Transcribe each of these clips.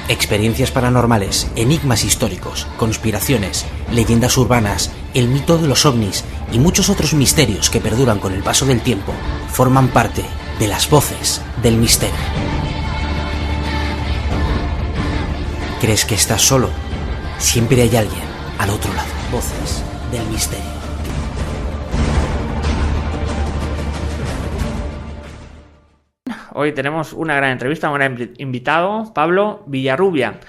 Experiencias paranormales, enigmas históricos, conspiraciones, leyendas urbanas, el mito de los ovnis y muchos otros misterios que perduran con el paso del tiempo forman parte de las voces del misterio. ¿Crees que estás solo? Siempre hay alguien al otro lado. Voces del misterio. Hoy tenemos una gran entrevista, un gran invitado, Pablo Villarrubia.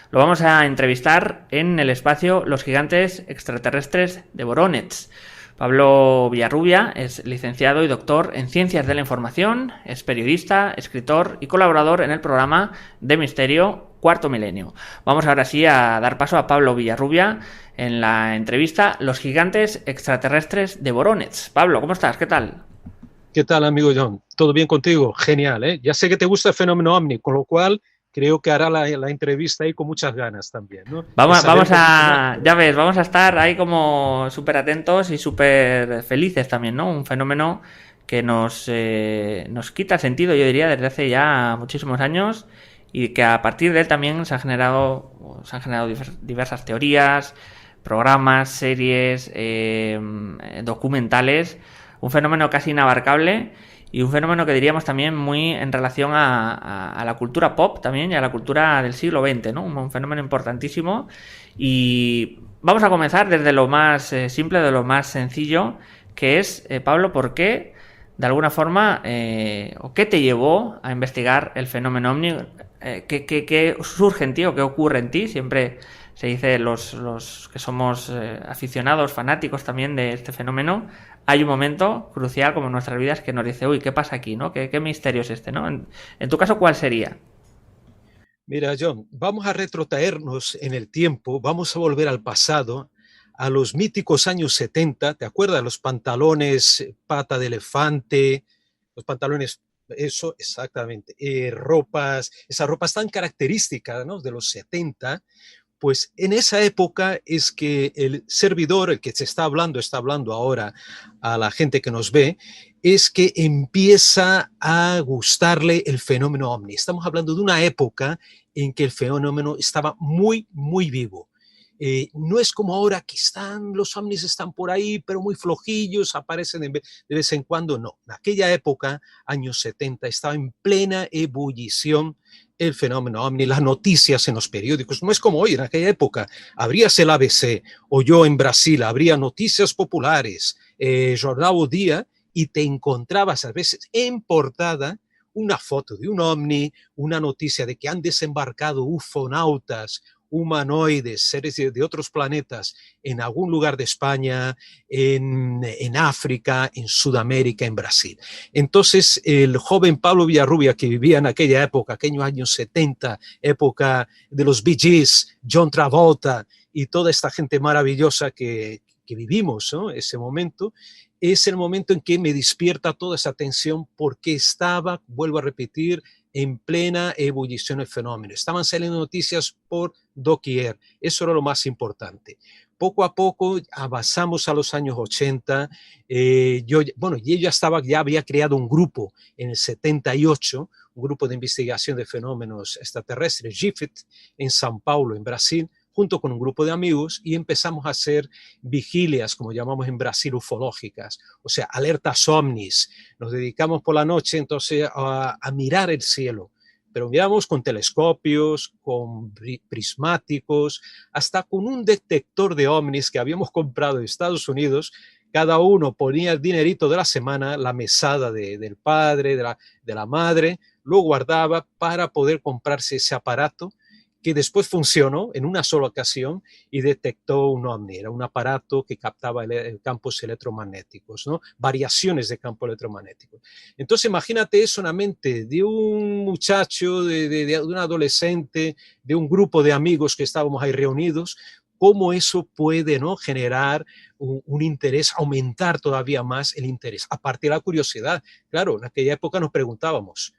Lo vamos a entrevistar en el espacio Los Gigantes Extraterrestres de Voronezh. Pablo Villarrubia es licenciado y doctor en Ciencias de la Información, es periodista, escritor y colaborador en el programa de misterio Cuarto Milenio. Vamos ahora sí a dar paso a Pablo Villarrubia en la entrevista Los Gigantes Extraterrestres de Voronezh. Pablo, ¿cómo estás? ¿Qué tal? ¿Qué tal, amigo John? ¿Todo bien contigo? Genial, ¿eh? Ya sé que te gusta el fenómeno ovni, con lo cual creo que hará la entrevista ahí con muchas ganas también, ¿no? Vamos a estar ahí como súper atentos y súper felices también, ¿no? Un fenómeno que nos quita sentido, yo diría, desde hace ya muchísimos años, y que a partir de él también se han generado diversas teorías, programas, series, documentales. Un fenómeno casi inabarcable y un fenómeno que diríamos también muy en relación a la cultura pop también y a la cultura del siglo XX, ¿no? Un fenómeno importantísimo. Y vamos a comenzar desde lo más simple, de lo más sencillo, que es, Pablo, ¿por qué, de alguna forma, o qué te llevó a investigar el fenómeno ovni? ¿Qué surge en ti o qué ocurre en ti? Siempre se dice los que somos aficionados, fanáticos también de este fenómeno, hay un momento crucial como en nuestras vidas que nos dice, uy, ¿qué pasa aquí? ¿No? ¿Qué misterio es este? ¿No? En tu caso, ¿cuál sería? Mira, John, vamos a retrotraernos en el tiempo, vamos a volver al pasado, a los míticos años 70, ¿te acuerdas? Los pantalones pata de elefante, los pantalones, eso exactamente, esas ropas tan características, ¿no? De los 70. Pues en esa época es que el servidor, el que se está hablando ahora a la gente que nos ve, es que empieza a gustarle el fenómeno ovni. Estamos hablando de una época en que el fenómeno estaba muy, muy vivo. No es como ahora que los ovnis están por ahí, pero muy flojillos, aparecen de vez en cuando. No, en aquella época, años 70, estaba en plena ebullición el fenómeno ovni, las noticias en los periódicos. No es como hoy, en aquella época abrías el ABC o yo en Brasil abría Noticias Populares, Jornal O Día, y te encontrabas a veces en portada una foto de un ovni, una noticia de que han desembarcado ufonautas, humanoides, seres de otros planetas en algún lugar de España, en África, en Sudamérica, en Brasil. Entonces, el joven Pablo Villarrubia, que vivía en aquella época, aquellos años 70, época de los Bee Gees, John Travolta y toda esta gente maravillosa que vivimos, ¿no? Ese momento, es el momento en que me despierta toda esa atención porque estaba, vuelvo a repetir, en plena ebullición el fenómeno. Estaban saliendo noticias por doquier. Eso era lo más importante. Poco a poco avanzamos a los años 80. Yo ya había creado un grupo en el 78, un grupo de investigación de fenómenos extraterrestres, GIFIT, en São Paulo, en Brasil, junto con un grupo de amigos, y empezamos a hacer vigilias, como llamamos en Brasil, ufológicas, o sea, alertas ovnis. Nos dedicamos por la noche entonces a mirar el cielo, pero miramos con telescopios, con prismáticos, hasta con un detector de ovnis que habíamos comprado en Estados Unidos. Cada uno ponía el dinerito de la semana, la mesada del padre, de la madre, lo guardaba para poder comprarse ese aparato, que después funcionó en una sola ocasión y detectó un ovni. Era un aparato que captaba campos electromagnéticos, ¿no? Variaciones de campo electromagnético. Entonces imagínate eso en la mente de un muchacho, de un adolescente, de un grupo de amigos que estábamos ahí reunidos, cómo eso puede, ¿no?, generar un interés, aumentar todavía más el interés, aparte de la curiosidad. Claro, en aquella época nos preguntábamos,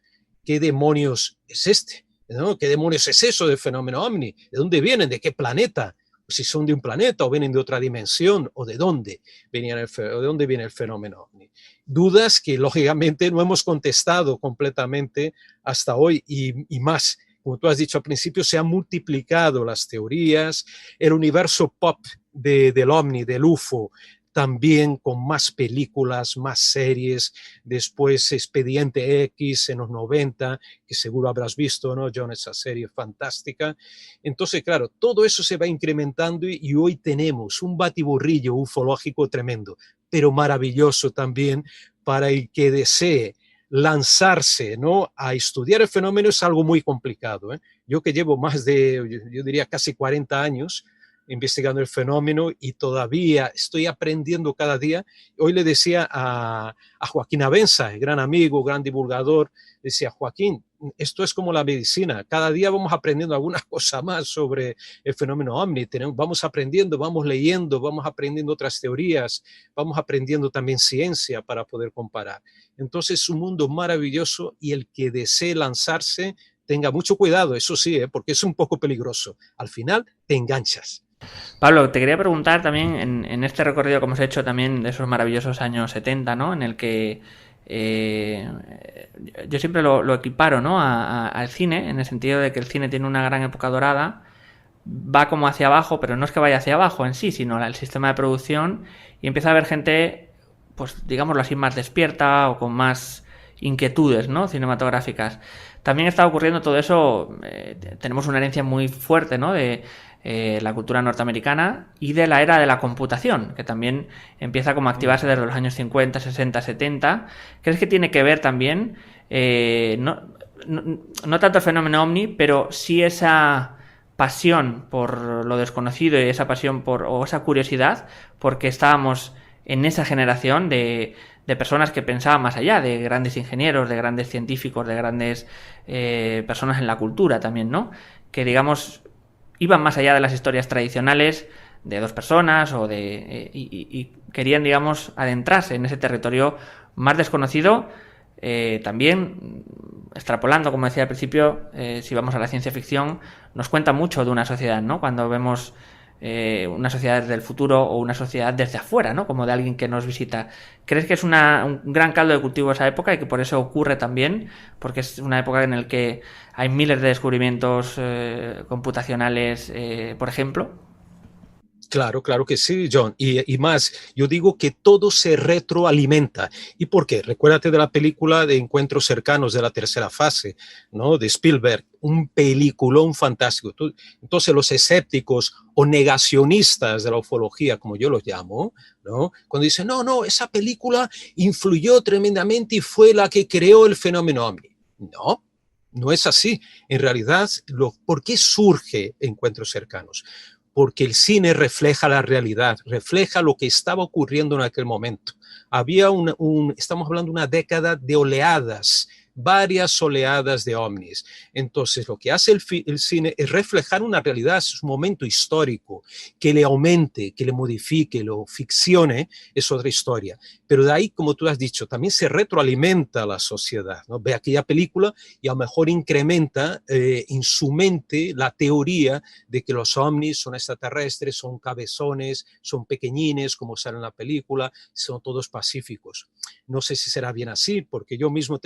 ¿qué demonios es este? ¿No? ¿Qué demonios es eso del fenómeno ovni? ¿De dónde vienen? ¿De qué planeta? Si son de un planeta o vienen de otra dimensión, o de dónde viene el fenómeno ovni. Dudas que lógicamente no hemos contestado completamente hasta hoy, y más como tú has dicho al principio, se han multiplicado las teorías, el universo pop del OVNI, del UFO, también con más películas, más series, después Expediente X en los 90, que seguro habrás visto, ¿no, John? Esa serie fantástica. Entonces, claro, todo eso se va incrementando y hoy tenemos un batiburrillo ufológico tremendo, pero maravilloso también para el que desee lanzarse, ¿no?, a estudiar el fenómeno. Es algo muy complicado, ¿eh? Yo que llevo más de, yo diría, casi 40 años investigando el fenómeno y todavía estoy aprendiendo cada día. Hoy le decía a Joaquín Abenza, gran amigo, gran divulgador, decía: Joaquín, esto es como la medicina, cada día vamos aprendiendo alguna cosa más sobre el fenómeno OVNI, vamos aprendiendo, vamos leyendo, vamos aprendiendo otras teorías, vamos aprendiendo también ciencia para poder comparar. Entonces es un mundo maravilloso y el que desee lanzarse, tenga mucho cuidado, eso sí, porque es un poco peligroso. Al final te enganchas. Pablo, te quería preguntar también en este recorrido que hemos hecho también de esos maravillosos años 70, ¿no? En el que yo siempre lo equiparo, ¿no?, al cine, en el sentido de que el cine tiene una gran época dorada, va como hacia abajo, pero no es que vaya hacia abajo en sí, sino el sistema de producción, y empieza a haber gente, pues digámoslo así, más despierta o con más inquietudes, ¿no?, cinematográficas. También está ocurriendo todo eso, tenemos una herencia muy fuerte, ¿no?, de la cultura norteamericana y de la era de la computación, que también empieza como a activarse desde los años 50, 60, 70. ¿Crees que tiene que ver también, no tanto el fenómeno OVNI, pero sí esa pasión por lo desconocido y esa pasión o esa curiosidad, porque estábamos en esa generación de personas que pensaban más allá, de grandes ingenieros, de grandes científicos, de grandes personas en la cultura también, ¿no?, que digamos iban más allá de las historias tradicionales de dos personas o y querían, digamos, adentrarse en ese territorio más desconocido. También, extrapolando, como decía al principio, si vamos a la ciencia ficción, nos cuenta mucho de una sociedad, ¿no?, cuando vemos una sociedad desde el futuro o una sociedad desde afuera, ¿no?, como de alguien que nos visita. ¿Crees que es un gran caldo de cultivo esa época y que por eso ocurre también? Porque es una época en la que hay miles de descubrimientos computacionales, por ejemplo. Claro, claro que sí, John. Y más, yo digo que todo se retroalimenta. ¿Y por qué? Recuérdate de la película de Encuentros Cercanos de la Tercera Fase, ¿no?, de Spielberg. Un peliculón fantástico. Entonces los escépticos o negacionistas de la ufología, como yo los llamo, ¿no?, cuando dicen: no, esa película influyó tremendamente y fue la que creó el fenómeno OVNI. No, no es así. En realidad, ¿por qué surge Encuentros Cercanos? Porque el cine refleja la realidad, refleja lo que estaba ocurriendo en aquel momento. Había estamos hablando de una década de oleadas, varias oleadas de ovnis. Entonces, lo que hace el cine es reflejar una realidad, es un momento histórico, que le aumente, que le modifique, lo ficcione, es otra historia. Pero de ahí, como tú has dicho, también se retroalimenta la sociedad, ¿no? Ve aquella película y a lo mejor incrementa en su mente la teoría de que los ovnis son extraterrestres, son cabezones, son pequeñines, como sale en la película, son todos pacíficos. No sé si será bien así, porque yo mismo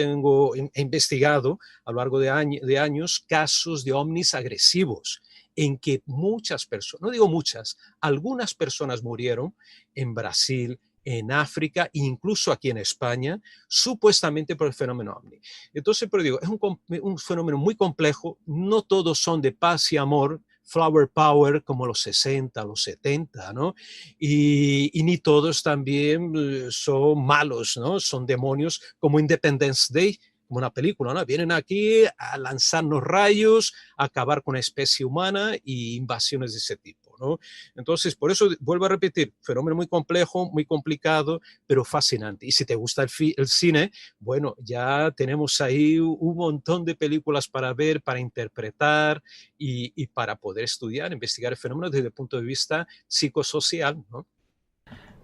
he investigado a lo largo de años casos de ovnis agresivos en que muchas personas, no digo muchas, algunas personas murieron en Brasil, en África, incluso aquí en España, supuestamente por el fenómeno OVNI. Entonces, pero digo, es un fenómeno muy complejo, no todos son de paz y amor, flower power como los 60, los 70, ¿no? Y ni todos también son malos, ¿no? Son demonios como Independence Day, como una película, ¿no? Vienen aquí a lanzarnos rayos, a acabar con la especie humana y invasiones de ese tipo, ¿no? Entonces, por eso vuelvo a repetir, fenómeno muy complejo, muy complicado, pero fascinante. Y si te gusta el cine, bueno, ya tenemos ahí un montón de películas para ver, para interpretar y para poder estudiar, investigar el fenómeno desde el punto de vista psicosocial, ¿no?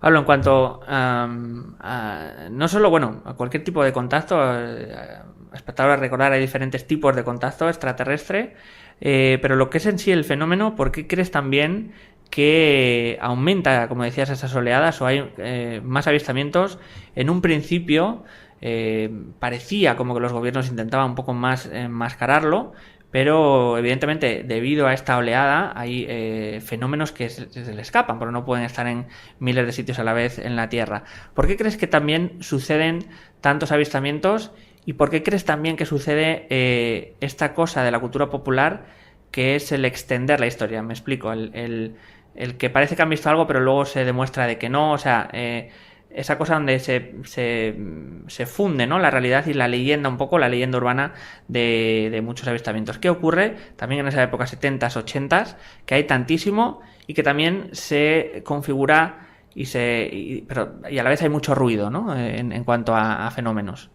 Pablo, en cuanto no solo, bueno, a cualquier tipo de contacto, espectador, recordar, hay diferentes tipos de contacto extraterrestre, pero lo que es en sí el fenómeno, ¿por qué crees también que aumenta, como decías, esas oleadas o hay más avistamientos? En un principio parecía como que los gobiernos intentaban un poco más enmascararlo, pero evidentemente debido a esta oleada hay fenómenos que se le escapan, porque no pueden estar en miles de sitios a la vez en la Tierra. ¿Por qué crees que también suceden tantos avistamientos y por qué crees también que sucede esta cosa de la cultura popular que es el extender la historia? Me explico, el que parece que han visto algo pero luego se demuestra de que no, o sea, esa cosa donde se funde, ¿no?, la realidad y la leyenda, un poco la leyenda urbana de muchos avistamientos. ¿Qué ocurre también en esa época, 70s, 80s, que hay tantísimo y que también se configura y a la vez hay mucho ruido, ¿no?, en cuanto a fenómenos?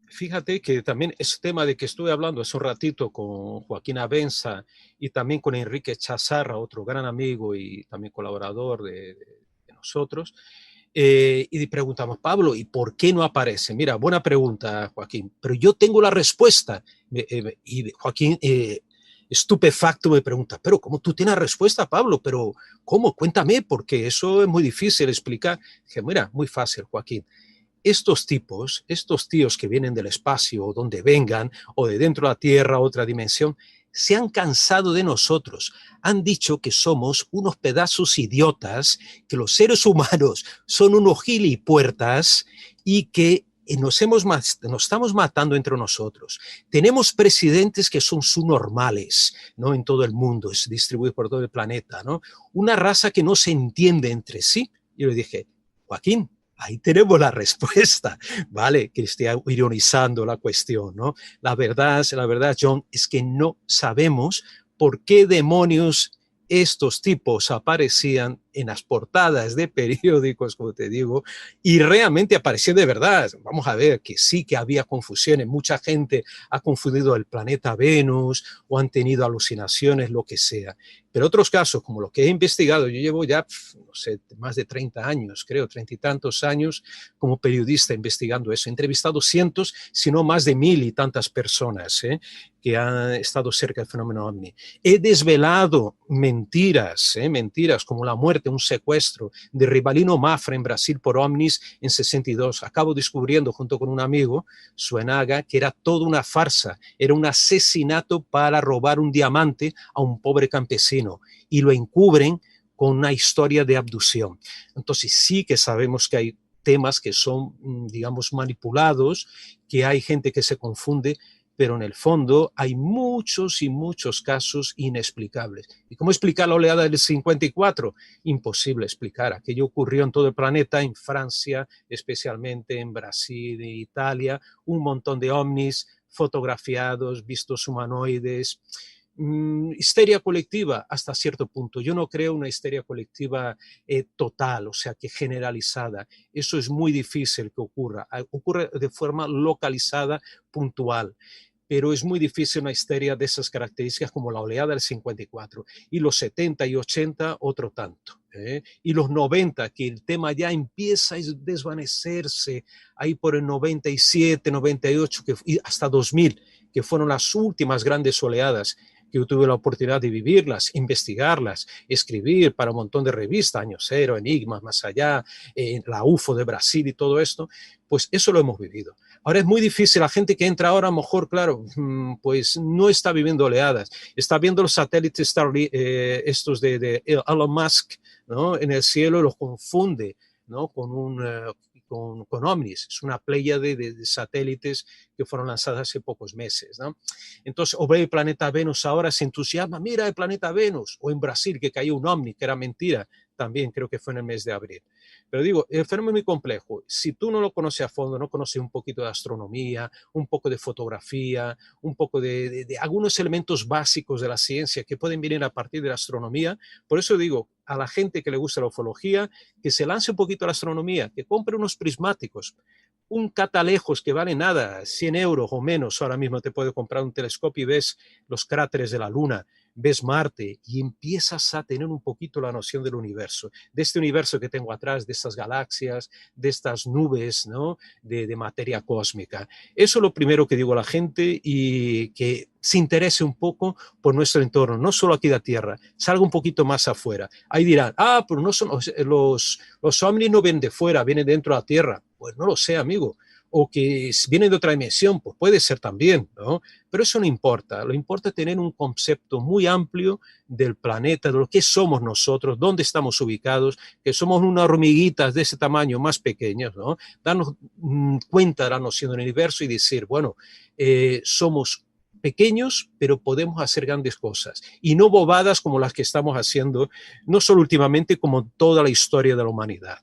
Fíjate que también ese tema de que estuve hablando hace un ratito con Joaquín Abenza y también con Enrique Chazarra, otro gran amigo y también colaborador de nosotros, y preguntamos, Pablo, ¿y por qué no aparece? Mira, buena pregunta, Joaquín, pero yo tengo la respuesta. Y Joaquín, estupefacto, me pregunta, pero ¿cómo tú tienes respuesta, Pablo? Pero ¿cómo? Cuéntame, porque eso es muy difícil explicar. Dije, mira, muy fácil, Joaquín. Estos tipos, estos tíos que vienen del espacio o donde vengan, o de dentro de la Tierra, otra dimensión, se han cansado de nosotros. Han dicho que somos unos pedazos idiotas, que los seres humanos son unos gilipuertas y que nos estamos matando entre nosotros. Tenemos presidentes que son subnormales, ¿no?, en todo el mundo, es distribuido por todo el planeta, ¿no? Una raza que no se entiende entre sí. Y le dije, Joaquín, ahí tenemos la respuesta, ¿vale? Que esté ironizando la cuestión, ¿no? La verdad, John, es que no sabemos por qué demonios estos tipos aparecían en las portadas de periódicos, como te digo, y realmente aparecían de verdad. Vamos a ver que sí que había confusiones. Mucha gente ha confundido el planeta Venus o han tenido alucinaciones, lo que sea. Pero otros casos, como los que he investigado, yo llevo ya, no sé, más de 30 años, creo, 30 y tantos años como periodista investigando eso. He entrevistado cientos, si no más de 1000 y tantas personas que han estado cerca del fenómeno OVNI. He desvelado mentiras como la muerte, un secuestro de Rivalino Mafra en Brasil por ovnis en 62. Acabo descubriendo junto con un amigo, Suenaga, que era toda una farsa, era un asesinato para robar un diamante a un pobre campesino y lo encubren con una historia de abducción. Entonces sí que sabemos que hay temas que son, digamos, manipulados, que hay gente que se confunde, pero en el fondo hay muchos y muchos casos inexplicables. ¿Y cómo explicar la oleada del 54? Imposible explicar. Aquello ocurrió en todo el planeta, en Francia, especialmente en Brasil e Italia, un montón de ovnis fotografiados, vistos humanoides. Histeria colectiva hasta cierto punto. Yo no creo una histeria colectiva total, o sea, que generalizada. Eso es muy difícil que ocurra. Ocurre de forma localizada, puntual. Pero es muy difícil una histeria de esas características como la oleada del 54. Y los 70 y 80, otro tanto. Y los 90, que el tema ya empieza a desvanecerse, ahí por el 97, 98, y hasta 2000, que fueron las últimas grandes oleadas que yo tuve la oportunidad de vivirlas, investigarlas, escribir para un montón de revistas, Año Cero, Enigmas, Más Allá, la UFO de Brasil y todo esto, pues eso lo hemos vivido. Ahora es muy difícil, la gente que entra ahora, a lo mejor, claro, pues no está viviendo oleadas, está viendo los satélites Starlink, estos de Elon Musk, ¿no?, en el cielo, los confunde, ¿no?, con ovnis. Es una pléyade de satélites que fueron lanzados hace pocos meses, ¿no? Entonces, o ve el planeta Venus ahora, se entusiasma, mira el planeta Venus, o en Brasil que cayó un ovni, que era mentira, también creo que fue en el mes de abril. Pero digo, el fenómeno es muy complejo. Si tú no lo conoces a fondo, no conoces un poquito de astronomía, un poco de fotografía, un poco de algunos elementos básicos de la ciencia que pueden venir a partir de la astronomía, por eso digo, a la gente que le gusta la ufología, que se lance un poquito a la astronomía, que compre unos prismáticos, un catalejos que vale nada, 100 euros o menos, ahora mismo te puedes comprar un telescopio y ves los cráteres de la Luna, ves Marte y empiezas a tener un poquito la noción del universo, de este universo que tengo atrás, de estas galaxias, de estas nubes, ¿no?, de materia cósmica. Eso es lo primero que digo a la gente y que se interese un poco por nuestro entorno, no solo aquí de la Tierra, salga un poquito más afuera. Ahí dirán, pero no son los ovnis no vienen de fuera, vienen dentro de la Tierra. Pues no lo sé, amigo. o que vienen de otra dimensión, pues puede ser también, ¿no? Pero eso no importa, lo importa es tener un concepto muy amplio del planeta, de lo que somos nosotros, dónde estamos ubicados, que somos unas hormiguitas de ese tamaño más pequeñas, ¿no? Darnos cuenta de la noción del universo y decir, bueno, somos pequeños, pero podemos hacer grandes cosas y no bobadas como las que estamos haciendo, no solo últimamente, como toda la historia de la humanidad.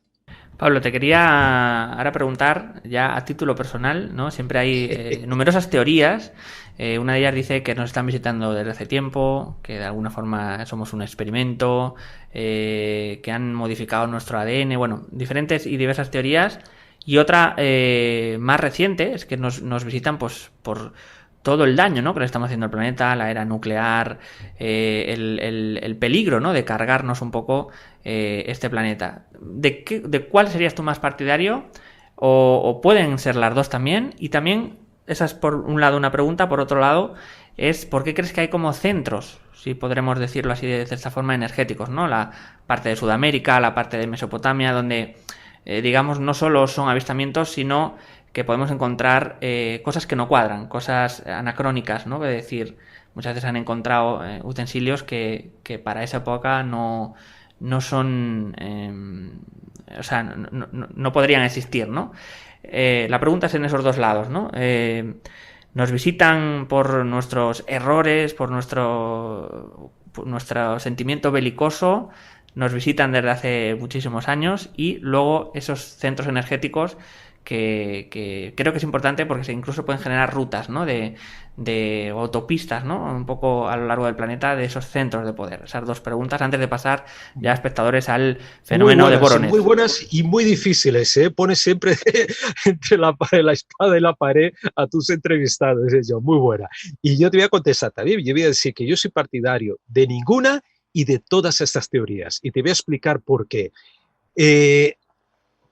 Pablo, te quería ahora preguntar, ya a título personal, ¿no? Siempre hay numerosas teorías. Una de ellas dice que nos están visitando desde hace tiempo, que de alguna forma somos un experimento, que han modificado nuestro ADN, bueno, diferentes y diversas teorías. Y otra más reciente es que nos visitan pues por todo el daño, ¿no?, que le estamos haciendo al planeta, la era nuclear, el peligro, ¿no?, de cargarnos un poco este planeta. ¿De cuál serías tú más partidario? O pueden ser las dos también. Y también, esa es por un lado una pregunta, por otro lado es ¿por qué crees que hay como centros, si podremos decirlo así de esta forma, energéticos, ¿no? La parte de Sudamérica, la parte de Mesopotamia, donde digamos no solo son avistamientos, sino que podemos encontrar cosas que no cuadran, cosas anacrónicas, ¿no? Es decir, muchas veces han encontrado utensilios que para esa época no son, o sea, no podrían existir, ¿no? La pregunta es en esos dos lados, ¿no? Nos visitan por nuestros errores, por nuestro sentimiento belicoso, nos visitan desde hace muchísimos años, y luego esos centros energéticos que creo que es importante porque incluso pueden generar rutas, ¿no?, de autopistas, ¿no?, un poco a lo largo del planeta de esos centros de poder. Esas dos preguntas antes de pasar ya, espectadores, al fenómeno buenas, de Voronezh. Muy buenas y muy difíciles, ¿eh? Pones siempre entre la espada y la pared a tus entrevistados, ¿eh? Muy buena. Y yo te voy a contestar también, yo voy a decir que yo soy partidario de ninguna y de todas estas teorías, y te voy a explicar por qué.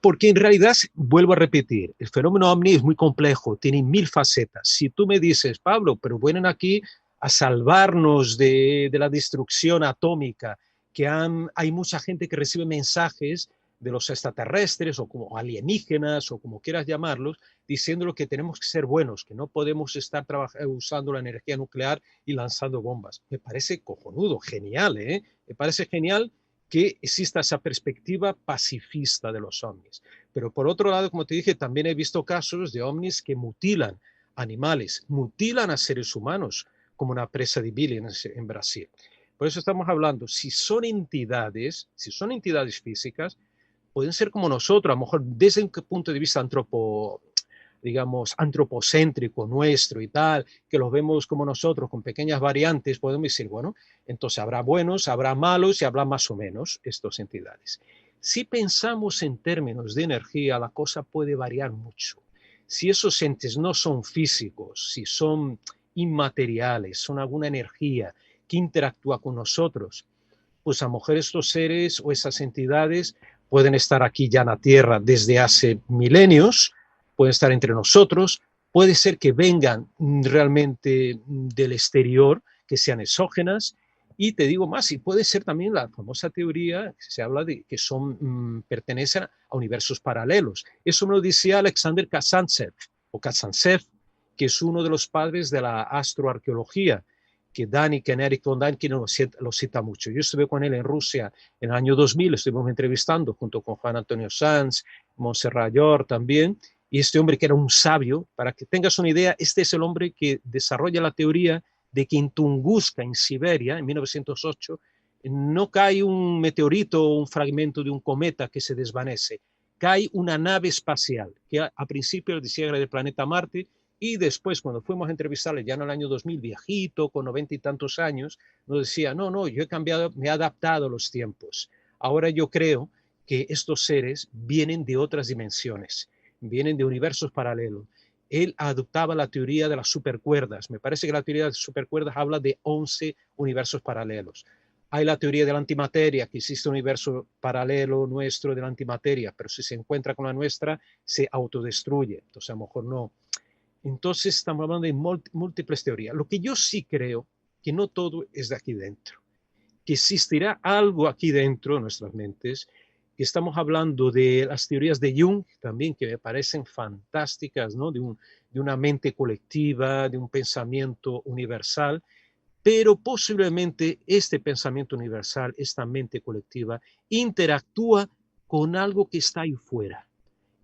Porque en realidad, vuelvo a repetir, el fenómeno OVNI es muy complejo, tiene 1000 facetas. Si tú me dices, Pablo, pero vienen aquí a salvarnos de la destrucción atómica, que hay mucha gente que recibe mensajes de los extraterrestres o como alienígenas o como quieras llamarlos, diciendo que tenemos que ser buenos, que no podemos estar usando la energía nuclear y lanzando bombas. Me parece cojonudo, genial, ¿eh? Me parece genial que exista esa perspectiva pacifista de los ovnis. Pero por otro lado, como te dije, también he visto casos de ovnis que mutilan animales, mutilan a seres humanos, como una presa de Billings en Brasil. Por eso estamos hablando, si son entidades físicas, pueden ser como nosotros, a lo mejor desde un punto de vista antropocéntrico nuestro y tal, que los vemos como nosotros, con pequeñas variantes, podemos decir, bueno, entonces habrá buenos, habrá malos y habrá más o menos estas entidades. Si pensamos en términos de energía, la cosa puede variar mucho. Si esos entes no son físicos, si son inmateriales, son alguna energía que interactúa con nosotros, pues a lo mejor estos seres o esas entidades pueden estar aquí ya en la Tierra desde hace milenios, pueden estar entre nosotros, puede ser que vengan realmente del exterior, que sean exógenas, y te digo más, y puede ser también la famosa teoría, que se habla de que pertenecen a universos paralelos. Eso me lo decía Alexander Kazantsev, que es uno de los padres de la astroarqueología, que Danny Kennedy con Dan que lo cita mucho. Yo estuve con él en Rusia en el año 2000, estuvimos entrevistando junto con Juan Antonio Sanz, Montserrat Llor también, y este hombre que era un sabio, para que tengas una idea, este es el hombre que desarrolla la teoría de que en Tunguska, en Siberia, en 1908, no cae un meteorito o un fragmento de un cometa que se desvanece, cae una nave espacial, que a principio decía era del planeta Marte, y después cuando fuimos a entrevistarle ya en el año 2000, viejito, con 90 y tantos años, nos decía, no, yo he cambiado, me he adaptado a los tiempos. Ahora yo creo que estos seres vienen de otras dimensiones, vienen de universos paralelos. Él adoptaba la teoría de las supercuerdas. Me parece que la teoría de las supercuerdas habla de 11 universos paralelos. Hay la teoría de la antimateria, que existe un universo paralelo nuestro de la antimateria, pero si se encuentra con la nuestra, se autodestruye. Entonces, a lo mejor no. Entonces, estamos hablando de múltiples teorías. Lo que yo sí creo, que no todo es de aquí dentro, que existirá algo aquí dentro de nuestras mentes que estamos hablando de las teorías de Jung también, que me parecen fantásticas, ¿no? De una mente colectiva, de un pensamiento universal, pero posiblemente este pensamiento universal, esta mente colectiva, interactúa con algo que está ahí fuera.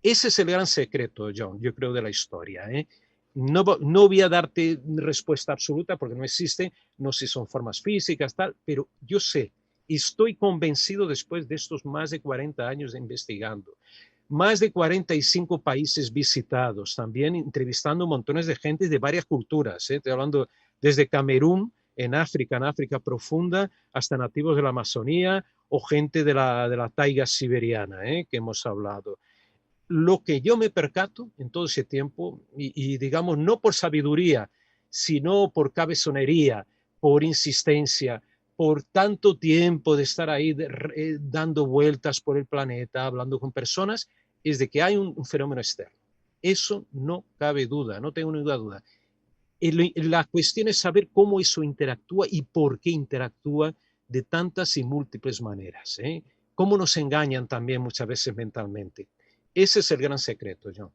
Ese es el gran secreto, John, yo creo, de la historia. No voy a darte respuesta absoluta porque no existe, no sé si son formas físicas, tal, pero yo sé, estoy convencido después de estos más de 40 años de investigando, más de 45 países visitados, también entrevistando montones de gente de varias culturas. Estoy hablando desde Camerún, en África profunda, hasta nativos de la Amazonía o gente de la taiga siberiana, que hemos hablado. Lo que yo me percato en todo ese tiempo, y digamos, no por sabiduría, sino por cabezonería, por insistencia, por tanto tiempo de estar ahí dando vueltas por el planeta, hablando con personas, es de que hay un fenómeno externo. Eso no cabe duda, no tengo ninguna duda. La cuestión es saber cómo eso interactúa y por qué interactúa de tantas y múltiples maneras. Cómo nos engañan también muchas veces mentalmente. Ese es el gran secreto, John.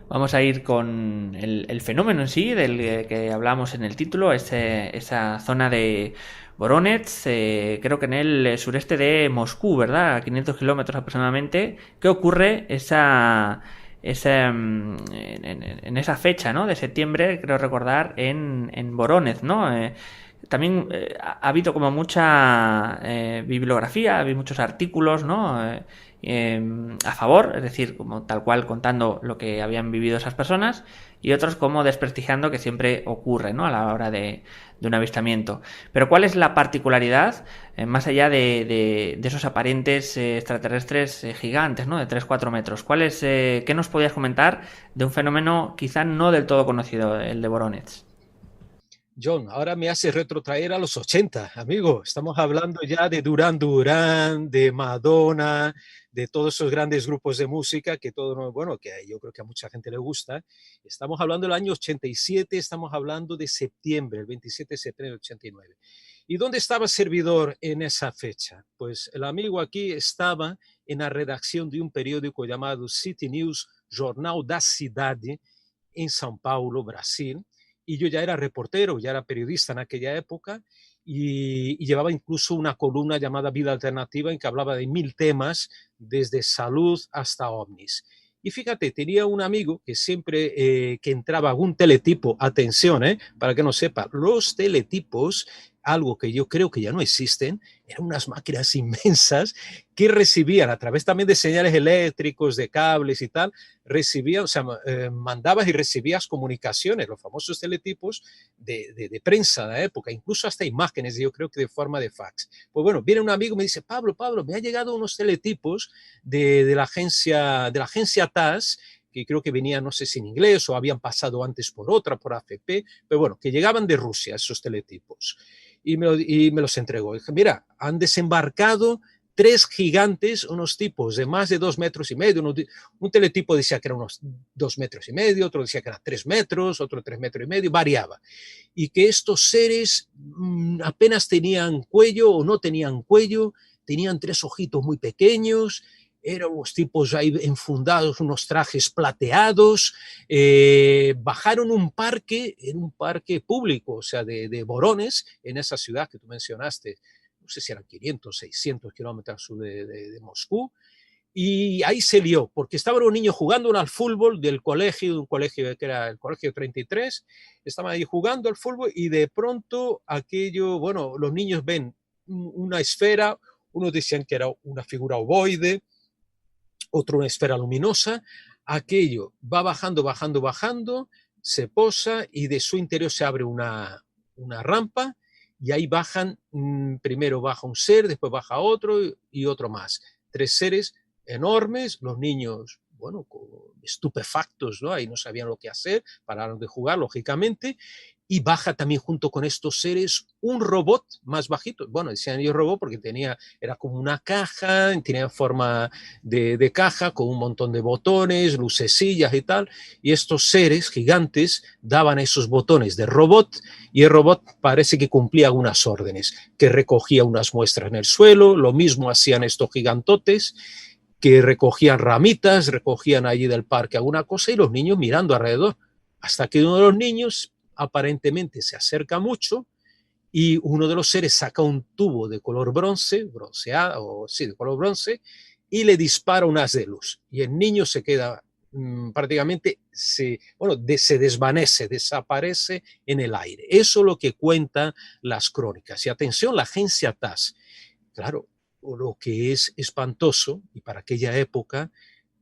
Vamos a ir con el fenómeno en sí, del que hablamos en el título, esa zona de Voronezh, creo que en el sureste de Moscú, ¿verdad? A 500 kilómetros aproximadamente. ¿Qué ocurre en esa fecha, ¿no? De septiembre, creo recordar, en Voronezh, ¿no? También ha habido como mucha bibliografía, ha habido muchos artículos, ¿no? A favor, es decir, como tal cual contando lo que habían vivido esas personas, y otros como desprestigiando, que siempre ocurre, ¿no? A la hora de un avistamiento. Pero ¿cuál es la particularidad, más allá de esos aparentes extraterrestres gigantes, ¿no? De 3-4 metros? ¿Qué nos podías comentar de un fenómeno quizá no del todo conocido, el de Voronezh? John, ahora me hace retrotraer a los 80, amigo. Estamos hablando ya de Duran Duran, de Madonna, de todos esos grandes grupos de música que bueno, que yo creo que a mucha gente le gusta. Estamos hablando del año 87, estamos hablando de septiembre, el 27 de septiembre del 89. ¿Y dónde estaba Servidor en esa fecha? Pues el amigo aquí estaba en la redacción de un periódico llamado City News, Jornal da Cidade, en São Paulo, Brasil. Y yo ya era reportero, ya era periodista en aquella época y llevaba incluso una columna llamada Vida Alternativa en que hablaba de 1000 temas, desde salud hasta ovnis. Y fíjate, tenía un amigo que siempre que entraba algún teletipo, atención, para que no sepa, los teletipos, algo que yo creo que ya no existen, eran unas máquinas inmensas que recibían a través también de señales eléctricos, de cables y tal, recibían, o sea, mandabas y recibías comunicaciones, los famosos teletipos de prensa de la época, incluso hasta imágenes, yo creo que de forma de fax. Pues bueno, viene un amigo y me dice, Pablo, me ha llegado unos teletipos de la agencia TAS, que creo que venían, no sé si en inglés o habían pasado antes por otra, por AFP, pero bueno, que llegaban de Rusia esos teletipos. Y me los entregó. Y dije, mira, han desembarcado 3 gigantes, unos tipos de más de 2,5 metros. Un teletipo decía que eran unos 2,5 metros, otro decía que eran 3 metros, otro 3,5 metros, variaba. Y que estos seres apenas tenían cuello o no tenían cuello, tenían 3 ojitos muy pequeños, eran unos tipos ahí enfundados, unos trajes plateados, bajaron en un parque público, o sea, de Voronezh, en esa ciudad que tú mencionaste, no sé si eran 500, 600 kilómetros al sur de Moscú, y ahí se lió, porque estaban los niños jugando al fútbol del colegio, un colegio que era el colegio 33, estaban ahí jugando al fútbol y de pronto aquello, bueno, los niños ven una esfera, unos decían que era una figura ovoide, otro una esfera luminosa, aquello va bajando, se posa y de su interior se abre una rampa y ahí bajan, primero baja un ser, después baja otro y otro más. 3 seres enormes, los niños, bueno, estupefactos, ¿no? Ahí no sabían lo que hacer, pararon de jugar, lógicamente, y baja también junto con estos seres un robot más bajito. Bueno, decían ellos robot porque era como una caja, tenía forma de caja con un montón de botones, lucecillas y tal, y estos seres gigantes daban esos botones de robot y el robot parece que cumplía algunas órdenes, que recogía unas muestras en el suelo, lo mismo hacían estos gigantotes, que recogían ramitas, recogían allí del parque alguna cosa y los niños mirando alrededor, hasta que uno de los niños aparentemente se acerca mucho y uno de los seres saca un tubo de color bronceado, o sí, de color bronce, y le dispara un haz de luz. Y el niño se queda prácticamente, se desvanece, desaparece en el aire. Eso es lo que cuentan las crónicas. Y atención, la agencia TASS, claro, lo que es espantoso, y para aquella época,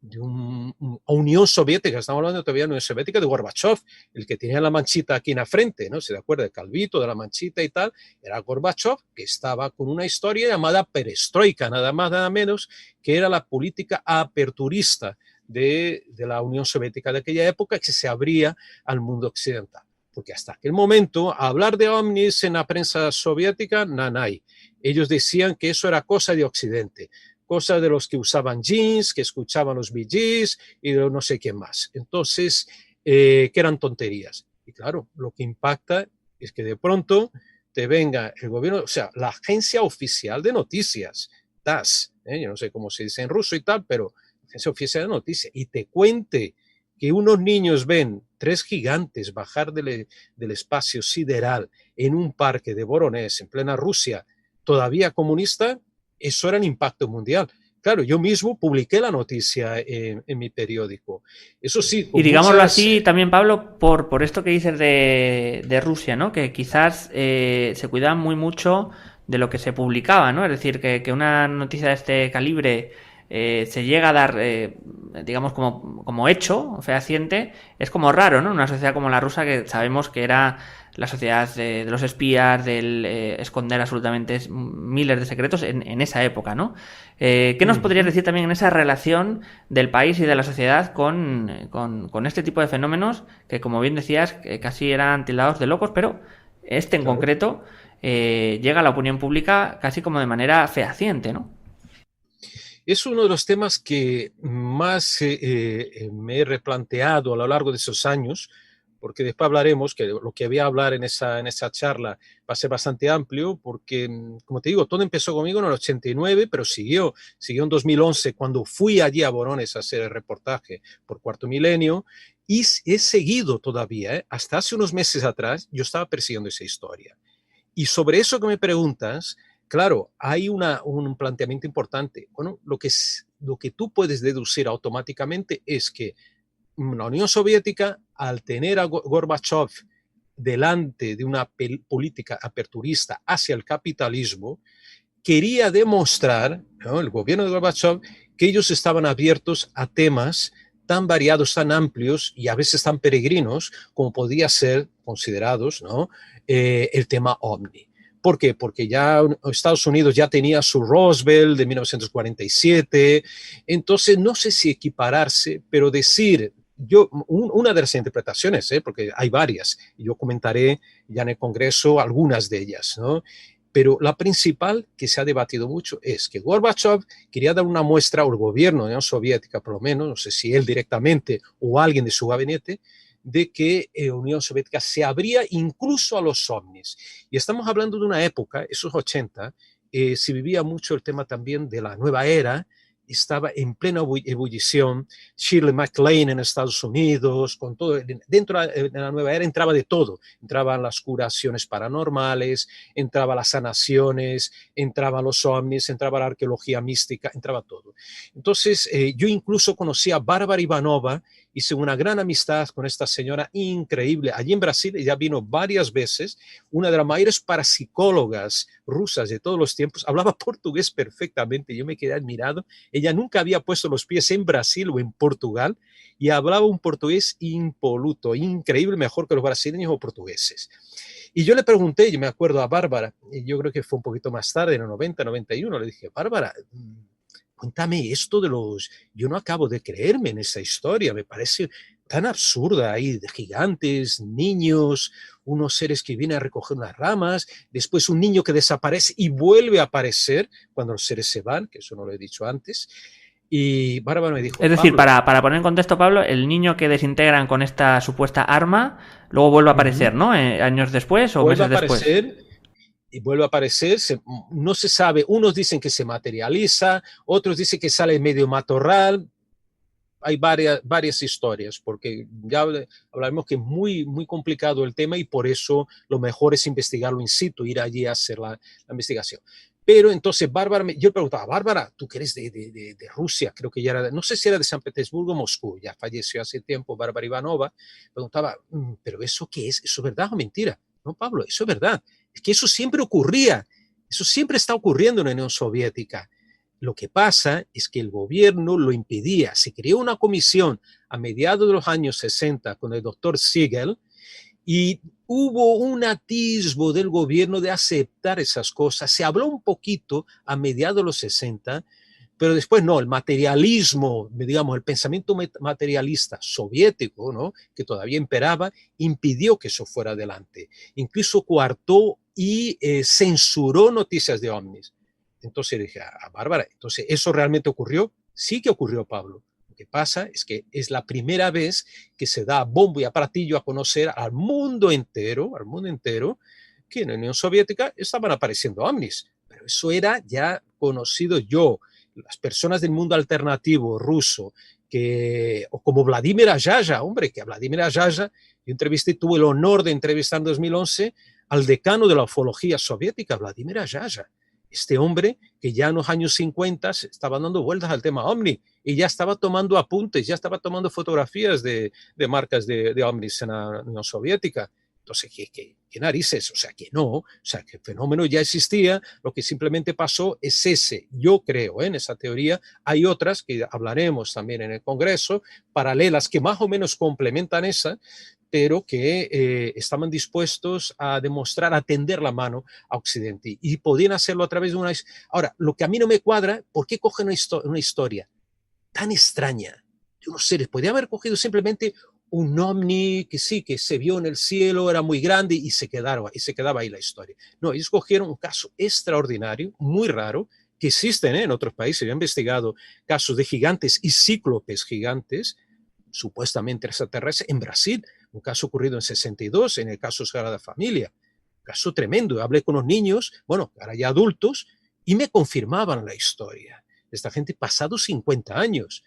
de Unión Soviética, estamos hablando todavía de Unión Soviética, de Gorbachev, el que tenía la manchita aquí en la frente, ¿no? ¿Se acuerda del calvito, de la manchita y tal? Era Gorbachev, que estaba con una historia llamada perestroika, nada más, nada menos, que era la política aperturista de la Unión Soviética de aquella época, que se abría al mundo occidental. Porque hasta aquel momento, hablar de ovnis en la prensa soviética, nanay. Ellos decían que eso era cosa de Occidente, cosa de los que usaban jeans, que escuchaban los Bee Gees y de no sé qué más. Entonces, que eran tonterías. Y claro, lo que impacta es que de pronto te venga el gobierno, o sea, la agencia oficial de noticias, TASS, yo no sé cómo se dice en ruso y tal, pero la agencia oficial de noticias, y te cuente que unos niños ven 3 gigantes bajar del espacio sideral en un parque de Voronezh, en plena Rusia, todavía comunista, eso era un impacto mundial. Claro, yo mismo publiqué la noticia en mi periódico. Eso sí, y digámoslo así también, Pablo, por esto que dices de Rusia, ¿no? Que quizás se cuidaban muy mucho de lo que se publicaba, ¿no? Es decir, que una noticia de este calibre se llega a dar, digamos, como hecho fehaciente, es como raro, ¿no? Una sociedad como la rusa, que sabemos que era la sociedad de los espías, del esconder absolutamente miles de secretos en esa época, ¿no? ¿Qué nos podrías decir también en esa relación del país y de la sociedad con este tipo de fenómenos que, como bien decías, casi eran tildados de locos, pero este en concreto llega a la opinión pública casi como de manera fehaciente, ¿no? Es uno de los temas que más me he replanteado a lo largo de esos años, porque después hablaremos, que lo que voy a hablar en esa charla va a ser bastante amplio, porque, como te digo, todo empezó conmigo en el 89, pero siguió en 2011, cuando fui allí a Voronezh a hacer el reportaje por Cuarto Milenio, y he seguido todavía, hasta hace unos meses atrás, yo estaba persiguiendo esa historia. Y sobre eso que me preguntas, claro, hay un planteamiento importante. Bueno, lo que tú puedes deducir automáticamente es que la Unión Soviética, al tener a Gorbachev delante de una política aperturista hacia el capitalismo, quería demostrar, ¿no?, el gobierno de Gorbachev, que ellos estaban abiertos a temas tan variados, tan amplios y a veces tan peregrinos como podía ser considerados, ¿no?, el tema OVNI. ¿Por qué? Porque ya Estados Unidos ya tenía su Roswell de 1947, entonces no sé si equipararse, pero decir, una de las interpretaciones, porque hay varias, y yo comentaré ya en el Congreso algunas de ellas, ¿no? Pero la principal que se ha debatido mucho es que Gorbachev quería dar una muestra al gobierno de la Unión Soviética, por lo menos, no sé si él directamente o alguien de su gabinete, de que la Unión Soviética se abría incluso a los ovnis. Y estamos hablando de una época, esos 80, se vivía mucho el tema también de la nueva era, estaba en plena ebullición. Shirley MacLaine en Estados Unidos, con todo, dentro de la nueva era entraba de todo. Entraban las curaciones paranormales, entraban las sanaciones, entraban los ovnis, entraba la arqueología mística, entraba todo. Entonces, yo incluso conocí a Bárbara Ivanova, hice una gran amistad con esta señora increíble. Allí en Brasil ella vino varias veces, una de las mayores parapsicólogas rusas de todos los tiempos, hablaba portugués perfectamente, yo me quedé admirado. Ella nunca había puesto los pies en Brasil o en Portugal y hablaba un portugués impoluto, increíble, mejor que los brasileños o portugueses. Y yo le pregunté, yo me acuerdo a Bárbara, y yo creo que fue un poquito más tarde, en el 90, 91, le dije, Bárbara, cuéntame esto de los... Yo no acabo de creerme en esa historia, me parece tan absurda ahí, de gigantes, niños, unos seres que vienen a recoger unas ramas, después un niño que desaparece y vuelve a aparecer cuando los seres se van, que eso no lo he dicho antes. Y Bárbara me dijo... Es decir, para poner en contexto, Pablo, el niño que desintegran con esta supuesta arma, luego vuelve a aparecer, ¿no? Años después o meses después. Y vuelve a aparecer, no se sabe, unos dicen que se materializa, otros dicen que sale medio matorral. Hay varias historias, porque ya hablamos que es muy, muy complicado el tema y por eso lo mejor es investigarlo in situ, ir allí a hacer la investigación. Pero entonces Bárbara, yo preguntaba, Bárbara, tú que eres de Rusia, creo que ya era, no sé si era de San Petersburgo o Moscú, ya falleció hace tiempo Bárbara Ivanova, preguntaba, ¿pero eso qué es? ¿Eso es verdad o mentira? No, Pablo, eso es verdad. Es que eso siempre ocurría, eso siempre está ocurriendo en la Unión Soviética. Lo que pasa es que el gobierno lo impedía. Se creó una comisión a mediados de los años 60 con el doctor Siegel y hubo un atisbo del gobierno de aceptar esas cosas. Se habló un poquito a mediados de los 60, pero después no, el materialismo, digamos, el pensamiento materialista soviético, ¿no?, que todavía imperaba, impidió que eso fuera adelante. Incluso coartó y censuró noticias de ovnis. Entonces dije a Bárbara, entonces, ¿eso realmente ocurrió? Sí que ocurrió, Pablo. Lo que pasa es que es la primera vez que se da bombo y aparatillo a conocer al mundo entero, que en la Unión Soviética estaban apareciendo ovnis. Pero eso era ya conocido yo. Las personas del mundo alternativo ruso, o como Vladimir Ayaya, hombre, que a Vladimir Ayaya, yo tuve el honor de entrevistar en 2011 al decano de la ufología soviética, Vladimir Ayaya. Este hombre que ya en los años 50 estaba dando vueltas al tema ovni y ya estaba tomando apuntes, ya estaba tomando fotografías de marcas de ovnis en la Unión Soviética. Entonces, ¿qué narices? O sea, que no, o sea, que el fenómeno ya existía, lo que simplemente pasó es ese. Yo creo en esa teoría. Hay otras que hablaremos también en el Congreso, paralelas que más o menos complementan esa, pero que estaban dispuestos a demostrar, a tender la mano a Occidente. Y podían hacerlo a través de una... Ahora, lo que a mí no me cuadra, ¿por qué cogen una historia tan extraña de unos seres? Podrían haber cogido simplemente un ovni que sí, que se vio en el cielo, era muy grande y se quedaba ahí la historia. No, ellos cogieron un caso extraordinario, muy raro, que existen en otros países. Yo he investigado casos de gigantes y cíclopes gigantes, supuestamente extraterrestres, en Brasil. Un caso ocurrido en 62, en el caso Sagrada Familia. Un caso tremendo. Hablé con los niños, bueno, ahora ya adultos, y me confirmaban la historia. Esta gente pasados 50 años,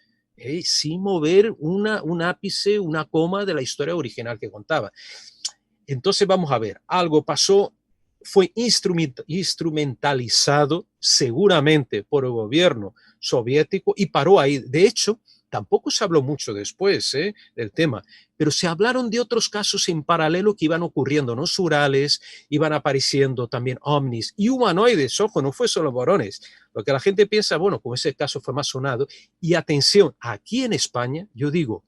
sin mover un ápice, una coma de la historia original que contaba. Entonces vamos a ver, algo pasó, fue instrumentalizado seguramente por el gobierno soviético y paró ahí. De hecho, tampoco se habló mucho después del tema, pero se hablaron de otros casos en paralelo que iban ocurriendo, ¿no? Surales, iban apareciendo también ovnis y humanoides. Ojo, no fue solo varones. Lo que la gente piensa, bueno, como ese caso fue más sonado. Y atención, aquí en España, yo digo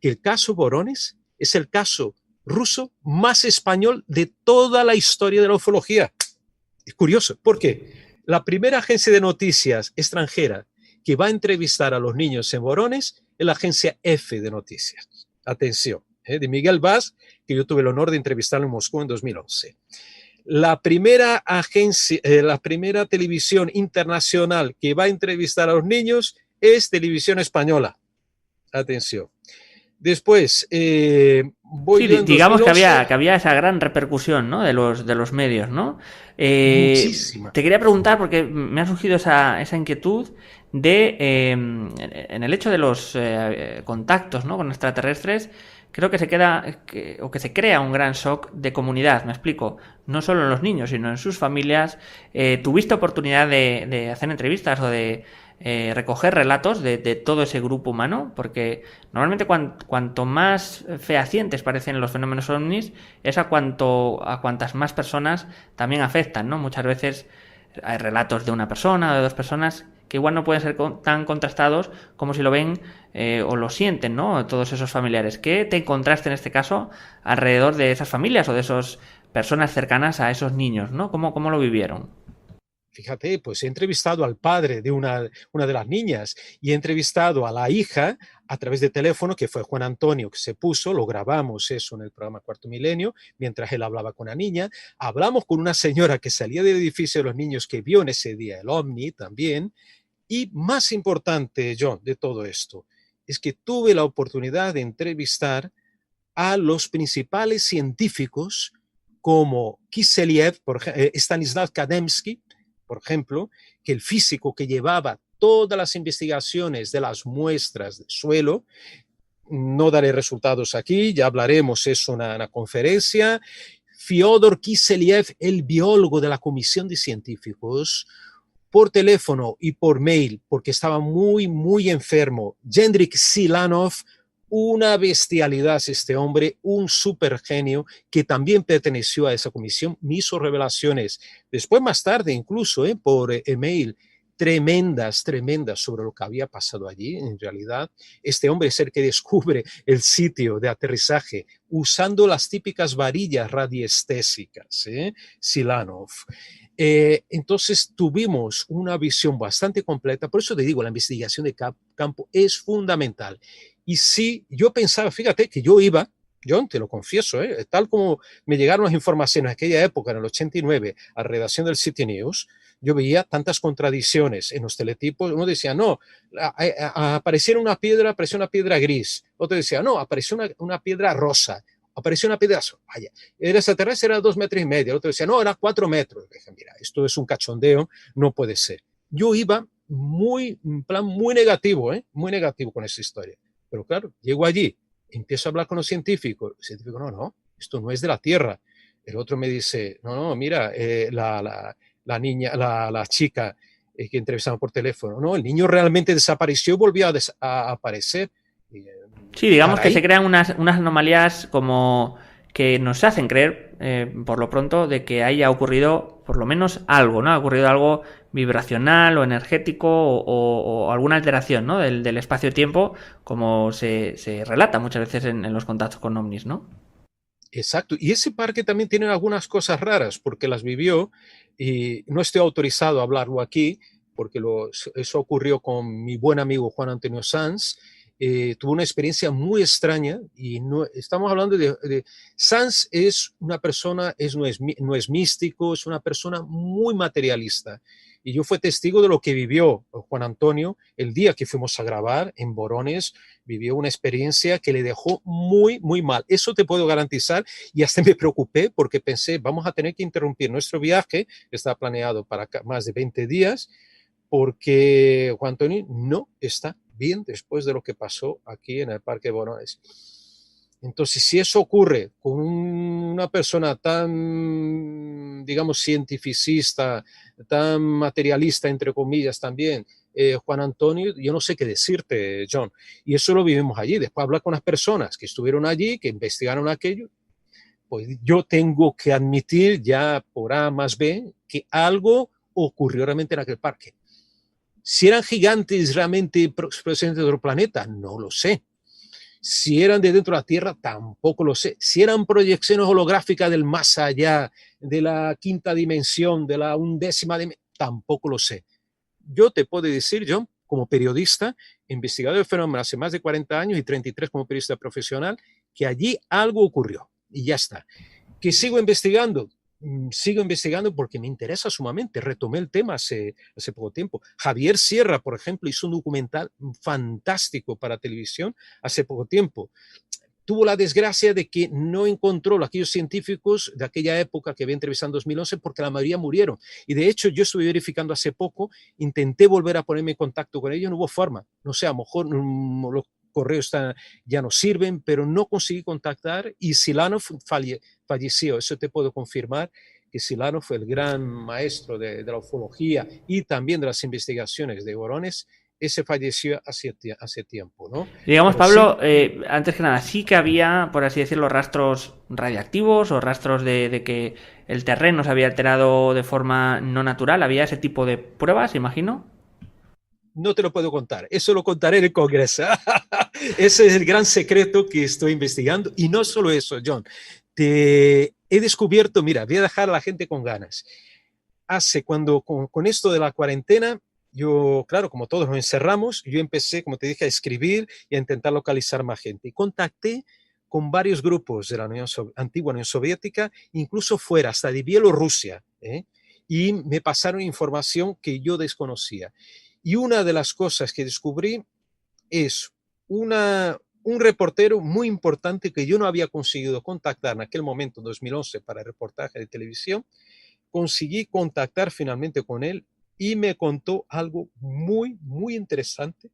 que el caso Borones es el caso ruso más español de toda la historia de la ufología. Es curioso, porque la primera agencia de noticias extranjera que va a entrevistar a los niños en Borones es la agencia F de noticias. Atención, de Miguel Vaz, que yo tuve el honor de entrevistarlo en Moscú en 2011. La primera televisión internacional que va a entrevistar a los niños es Televisión Española. Atención. Después, digamos que había esa gran repercusión, ¿no?, de los medios, ¿no? Muchísima. Te quería preguntar, porque me ha surgido esa inquietud en el hecho de los contactos, ¿no?, con extraterrestres. Creo que se crea un gran shock de comunidad, me explico. No solo en los niños, sino en sus familias. ¿Tuviste oportunidad de hacer entrevistas o de recoger relatos de todo ese grupo humano? Porque normalmente cuanto más fehacientes parecen los fenómenos ovnis, es a cuantas más personas también afectan, ¿no? Muchas veces hay relatos de una persona o de dos personas que igual no pueden ser tan contrastados como si lo ven o lo sienten, ¿no?, todos esos familiares. ¿Qué te encontraste en este caso alrededor de esas familias o de esas personas cercanas a esos niños, ¿no? ¿Cómo lo vivieron? fíjate, pues he entrevistado al padre de una de las niñas y he entrevistado a la hija a través de teléfono, que fue Juan Antonio, que se puso, lo grabamos eso en el programa Cuarto Milenio, mientras él hablaba con la niña. Hablamos con una señora que salía del edificio de los niños que vio en ese día el ovni también. Y más importante, John, de todo esto, es que tuve la oportunidad de entrevistar a los principales científicos como Kiselyev, Stanislav Kademsky, por ejemplo, que el físico que llevaba todas las investigaciones de las muestras de suelo. No daré resultados aquí, ya hablaremos eso en una conferencia. Fyodor Kiselyev, el biólogo de la comisión de científicos, por teléfono y por mail, porque estaba muy, muy enfermo. Jendrik Silanov, una bestialidad este hombre, un super genio que también perteneció a esa comisión, me hizo revelaciones, después más tarde incluso por email, tremendas sobre lo que había pasado allí. En realidad, este hombre es el que descubre el sitio de aterrizaje usando las típicas varillas radiestésicas, Silanov. Entonces tuvimos una visión bastante completa, por eso te digo, la investigación de campo es fundamental. Y sí, yo pensaba, fíjate que yo iba, John, te lo confieso, tal como me llegaron las informaciones en aquella época, en el 89, a la redacción del City News, yo veía tantas contradicciones en los teletipos. Uno decía, no, apareció una piedra gris. Otro decía, no, apareció una piedra rosa. Apareció una piedra, vaya, el extraterrestre era 2,5 metros. El otro decía, no, era 4 metros. Dije, mira, esto es un cachondeo, no puede ser. Yo iba en plan muy negativo con esa historia. Pero claro, llego allí, empiezo a hablar con los científicos. El científico, no, esto no es de la Tierra. El otro me dice, no, mira, la niña, la chica que entrevistamos por teléfono, no, el niño realmente desapareció y volvió a aparecer. Sí, digamos que se crean unas anomalías como que nos hacen creer, por lo pronto, de que haya ocurrido por lo menos algo, ¿no? Ha ocurrido algo vibracional o energético o alguna alteración, ¿no? del espacio-tiempo, como se relata muchas veces en los contactos con ovnis, ¿no? Exacto. Y ese parque también tiene algunas cosas raras porque las vivió y no estoy autorizado a hablarlo aquí porque eso ocurrió con mi buen amigo Juan Antonio Sanz. Tuvo una experiencia muy extraña y no estamos hablando de Sanz es una persona, no es místico, es una persona muy materialista. Y yo fui testigo de lo que vivió Juan Antonio el día que fuimos a grabar en Borones. Vivió una experiencia que le dejó muy, muy mal. Eso te puedo garantizar. Y hasta me preocupé porque pensé, vamos a tener que interrumpir nuestro viaje, que está planeado para más de 20 días, porque Juan Antonio no está bien después de lo que pasó aquí en el Parque Borones. Entonces, si eso ocurre con una persona tan, digamos, cientificista, tan materialista, entre comillas, también, Juan Antonio, yo no sé qué decirte, John. Y eso lo vivimos allí. Después hablar con las personas que estuvieron allí, que investigaron aquello, pues yo tengo que admitir ya por A más B que algo ocurrió realmente en aquel parque. Si eran gigantes realmente procedentes de otro planeta, no lo sé. Si eran de dentro de la Tierra, tampoco lo sé. Si eran proyecciones holográficas del más allá, de la quinta dimensión, de la 11ª dimensión, tampoco lo sé. Yo te puedo decir, John, como periodista, investigador del fenómeno hace más de 40 años y 33 como periodista profesional, que allí algo ocurrió y ya está. ¿Que sigo investigando? Sigo investigando porque me interesa sumamente. Retomé el tema hace poco tiempo. Javier Sierra, por ejemplo, hizo un documental fantástico para televisión hace poco tiempo. Tuvo la desgracia de que no encontró a aquellos científicos de aquella época que había entrevistado en 2011 porque la mayoría murieron. Y de hecho yo estuve verificando hace poco, intenté volver a ponerme en contacto con ellos, no hubo forma. No sé, a lo mejor los correos ya no sirven, pero no conseguí contactar y Silanov falleció. Eso te puedo confirmar, que Silanov fue el gran maestro de la ufología y también de las investigaciones de Borones. Ese falleció hace tiempo, ¿no? Digamos, pero Pablo, sí, antes que nada, sí que había, por así decirlo, rastros radiactivos o rastros de que el terreno se había alterado de forma no natural. ¿Había ese tipo de pruebas, imagino? No te lo puedo contar, eso lo contaré en el Congreso. Ese es el gran secreto que estoy investigando. Y no solo eso, John. He descubierto, mira, voy a dejar a la gente con ganas. con esto de la cuarentena, yo, claro, como todos nos encerramos, yo empecé, como te dije, a escribir y a intentar localizar más gente. Y contacté con varios grupos de la antigua Unión Soviética, incluso fuera, hasta de Bielorrusia, y me pasaron información que yo desconocía. Y una de las cosas que descubrí es un reportero muy importante que yo no había conseguido contactar en aquel momento, en 2011, para reportaje de televisión. Conseguí contactar finalmente con él y me contó algo muy, muy interesante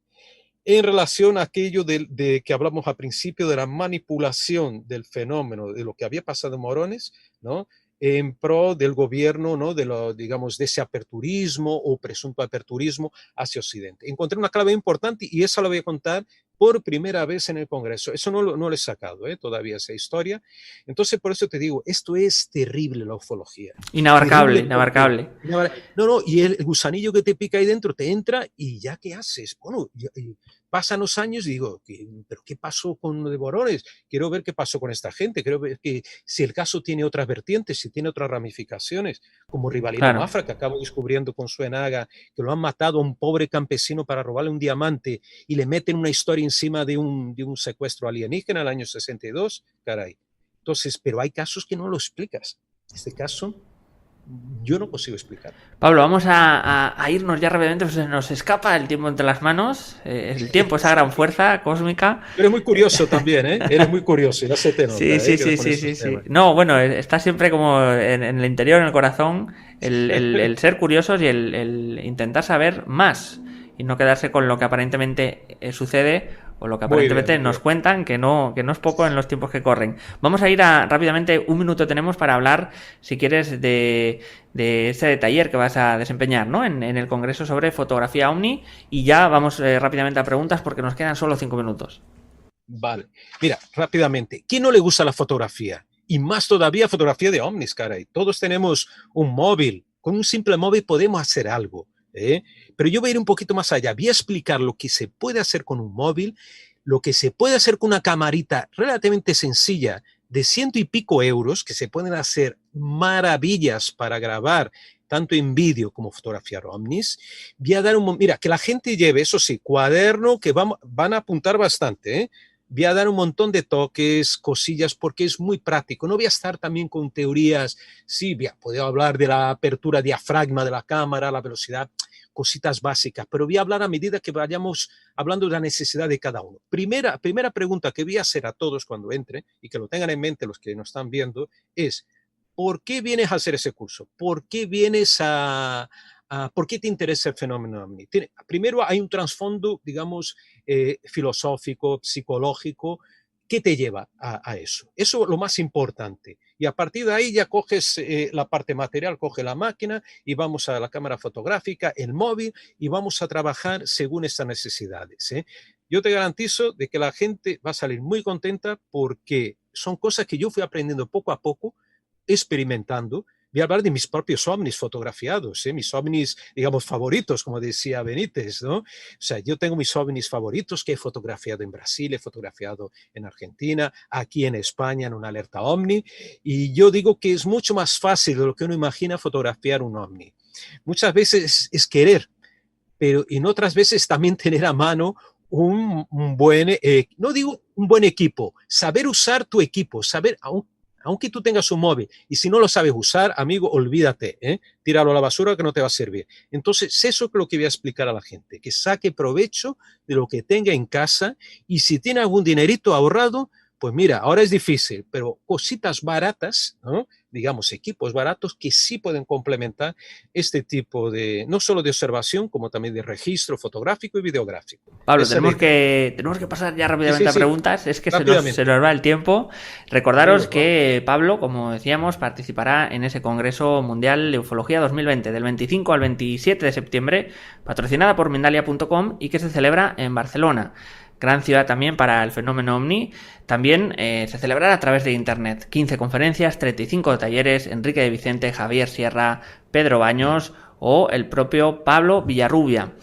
en relación a aquello de que hablamos al principio de la manipulación del fenómeno, de lo que había pasado en Morones, ¿no? En pro del gobierno, ¿no? Digamos, de ese aperturismo o presunto aperturismo hacia Occidente. Encontré una clave importante y esa la voy a contar por primera vez en el Congreso. Eso no lo he sacado todavía, esa historia. Entonces, por eso te digo, esto es terrible, la ufología. Inabarcable, terrible inabarcable. No, y el gusanillo que te pica ahí dentro te entra y ya, ¿qué haces? Bueno, pasan los años y digo, ¿pero qué pasó con lo de Morones? Quiero ver qué pasó con esta gente, quiero ver si el caso tiene otras vertientes, si tiene otras ramificaciones, como Rivalino Mafra, que acabo descubriendo con Suenaga, que lo han matado a un pobre campesino para robarle un diamante y le meten una historia encima de un secuestro alienígena en el año 62, caray. Entonces, pero hay casos que no lo explicas. Este caso yo no consigo explicar. Pablo, vamos a irnos ya rápidamente, pues nos escapa el tiempo entre las manos, el tiempo, esa gran fuerza cósmica. Eres muy curioso también, Eres muy curioso, ya se te nota. Sí. No, bueno, está siempre como en el interior, en el corazón, el ser curiosos y el intentar saber más y no quedarse con lo que aparentemente sucede o lo que aparentemente nos cuentan, que no es poco en los tiempos que corren. Vamos a ir rápidamente, 1 minuto tenemos para hablar, si quieres, de ese taller que vas a desempeñar, ¿no? En el Congreso sobre fotografía OVNI, y ya vamos rápidamente a preguntas porque nos quedan solo 5 minutos. Vale. Mira, rápidamente, ¿quién no le gusta la fotografía? Y más todavía fotografía de ovnis, caray. Todos tenemos un móvil. Con un simple móvil podemos hacer algo. Pero yo voy a ir un poquito más allá. Voy a explicar lo que se puede hacer con un móvil, lo que se puede hacer con una camarita relativamente sencilla de 100 y pico euros, que se pueden hacer maravillas para grabar tanto en vídeo como fotografiar ovnis. Voy a dar mira, que la gente lleve, eso sí, cuaderno, que van a apuntar bastante, Voy a dar un montón de toques, cosillas, porque es muy práctico. No voy a estar también con teorías, sí, puedo hablar de la apertura diafragma de la cámara, la velocidad, cositas básicas, pero voy a hablar a medida que vayamos hablando de la necesidad de cada uno. Primera pregunta que voy a hacer a todos cuando entre, y que lo tengan en mente los que nos están viendo, es, ¿por qué vienes a hacer ese curso? ¿Por qué vienes ¿por qué te interesa el fenómeno ovni? Primero hay un trasfondo, digamos, filosófico, psicológico, ¿qué te lleva a eso? Eso es lo más importante. Y a partir de ahí ya coges la parte material, coge la máquina y vamos a la cámara fotográfica, el móvil, y vamos a trabajar según estas necesidades. Yo te garantizo de que la gente va a salir muy contenta porque son cosas que yo fui aprendiendo poco a poco, experimentando. Voy a hablar de mis propios ovnis fotografiados, mis ovnis, digamos, favoritos, como decía Benítez, ¿no? O sea, yo tengo mis ovnis favoritos que he fotografiado en Brasil, he fotografiado en Argentina, aquí en España en una alerta ovni, y yo digo que es mucho más fácil de lo que uno imagina fotografiar un ovni. Muchas veces es querer, pero en otras veces también tener a mano un buen, no digo un buen equipo, saber usar tu equipo, saber, aunque tú tengas un móvil, y si no lo sabes usar, amigo, olvídate, tíralo a la basura que no te va a servir. Entonces, eso es lo que voy a explicar a la gente, que saque provecho de lo que tenga en casa, y si tiene algún dinerito ahorrado, pues mira, ahora es difícil, pero cositas baratas, ¿no? Digamos, equipos baratos que sí pueden complementar este tipo de, no solo de observación, como también de registro fotográfico y videográfico. Pablo, tenemos que pasar ya rápidamente a preguntas, es que se nos va el tiempo. Recordaros que Pablo, como decíamos, participará en ese Congreso Mundial de Ufología 2020, del 25 al 27 de septiembre, patrocinada por Mindalia.com, y que se celebra en Barcelona. Gran ciudad también para el fenómeno ovni. También se celebrará a través de internet. 15 conferencias, 35 talleres, Enrique de Vicente, Javier Sierra, Pedro Baños o el propio Pablo Villarrubia,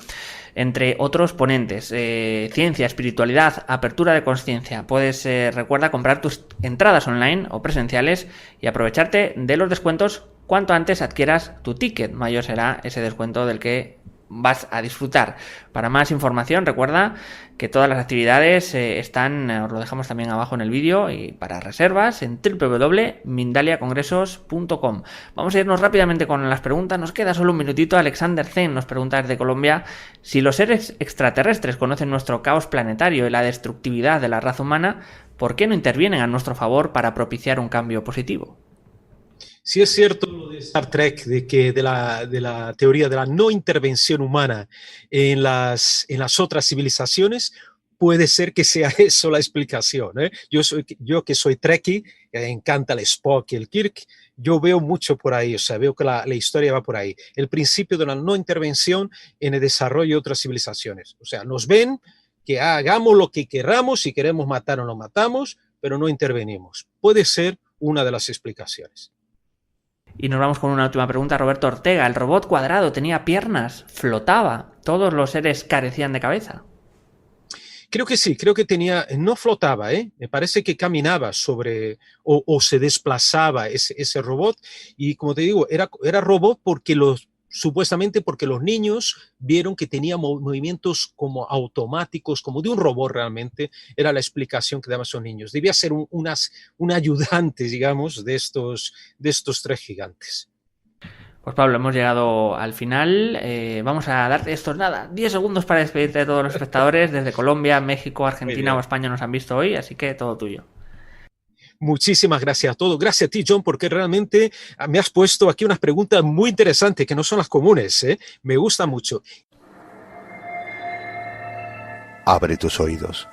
entre otros ponentes. Ciencia, espiritualidad, apertura de conciencia. Puedes, recuerda, comprar tus entradas online o presenciales y aprovecharte de los descuentos cuanto antes adquieras tu ticket, mayor será ese descuento del que vas a disfrutar. Para más información, recuerda que todas las actividades están, os lo dejamos también abajo en el vídeo, y para reservas en www.mindaliacongresos.com. Vamos a irnos rápidamente con las preguntas, nos queda solo un minutito. Alexander Zen nos pregunta desde Colombia: si los seres extraterrestres conocen nuestro caos planetario y la destructividad de la raza humana, ¿por qué no intervienen a nuestro favor para propiciar un cambio positivo? Sí es cierto lo de Star Trek, de la teoría de la no intervención humana en las otras civilizaciones. Puede ser que sea eso la explicación, ¿eh? Yo que soy Trekkie, me encanta el Spock y el Kirk, yo veo mucho por ahí, o sea, veo que la historia va por ahí. El principio de la no intervención en el desarrollo de otras civilizaciones. O sea, nos ven que hagamos lo que queramos, si queremos matar o no matamos, pero no intervenimos. Puede ser una de las explicaciones. Y nos vamos con una última pregunta. Roberto Ortega: ¿el robot cuadrado tenía piernas? ¿Flotaba? ¿Todos los seres carecían de cabeza? Creo que sí, creo que no flotaba, me parece que caminaba sobre o se desplazaba ese robot, y como te digo, era robot supuestamente porque los niños vieron que tenía movimientos como automáticos, como de un robot realmente. Era la explicación que daban esos niños. Debía ser un ayudante, digamos, de estos tres gigantes. Pues Pablo, hemos llegado al final. Vamos a darte 10 segundos para despedirte de todos los espectadores desde Colombia, México, Argentina o España nos han visto hoy, así que todo tuyo. Muchísimas gracias a todos. Gracias a ti, John, porque realmente me has puesto aquí unas preguntas muy interesantes que no son las comunes, ¿eh? Me gusta mucho. Abre tus oídos.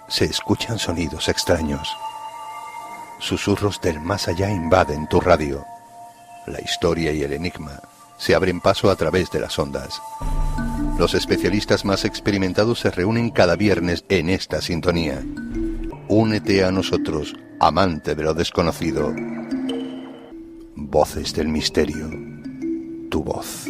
Se escuchan sonidos extraños. Susurros del más allá invaden tu radio. La historia y el enigma se abren paso a través de las ondas. Los especialistas más experimentados se reúnen cada viernes en esta sintonía. Únete a nosotros, amante de lo desconocido. Voces del misterio. Tu voz.